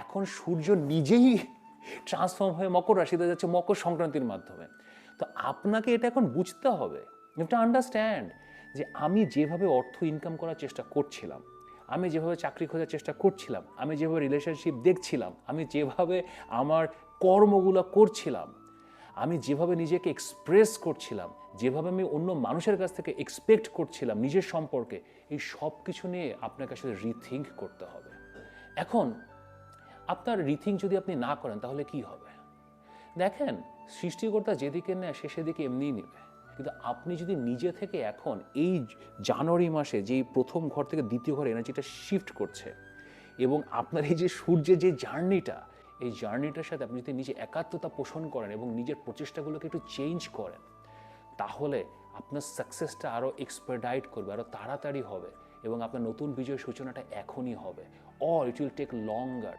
এখন সূর্য নিজেই ট্রান্সফর্ম হয়ে মকর রাশিতে যাচ্ছে মকর সংক্রান্তির মাধ্যমে। তো আপনাকে এটা এখন বুঝতে হবে, ইউ হ্যাভ টু আন্ডারস্ট্যান্ড যে আমি যেভাবে অর্থ ইনকাম করার চেষ্টা করছিলাম, আমি যেভাবে চাকরি খোঁজার চেষ্টা করছিলাম, আমি যেভাবে রিলেশনশিপ দেখছিলাম, আমি যেভাবে আমার কর্মগুলো করছিলাম, আমি যেভাবে নিজেকে এক্সপ্রেস করছিলাম, যেভাবে আমি অন্য মানুষের কাছ থেকে এক্সপেক্ট করছিলাম নিজের সম্পর্কে, এই সব কিছু নিয়ে আপনাকে আসলে রিথিঙ্ক করতে হবে। এখন আপনার রিথিঙ্ক যদি আপনি না করেন তাহলে কি হবে? দেখেন, সৃষ্টিকর্তা যেদিকে নেয় সে সেদিকে এমনিই নেবে। কিন্তু আপনি যদি নিজে থেকে এখন এই জানুয়ারি মাসে যেই প্রথম ঘর থেকে দ্বিতীয় ঘরে এনার্জিটা শিফট করছে, এবং আপনার এই যে সূর্যের যে জার্নিটা, এই জার্নিটার সাথে আপনি যদি নিজে একাত্মতা পোষণ করেন এবং নিজের প্রচেষ্টাগুলোকে একটু চেঞ্জ করেন, তাহলে আপনার সাকসেসটা আরও এক্সপারডাইট করবে, আরও তাড়াতাড়ি হবে, এবং আপনার নতুন বিজয়ের সূচনাটা এখনই হবে, or it will take longer.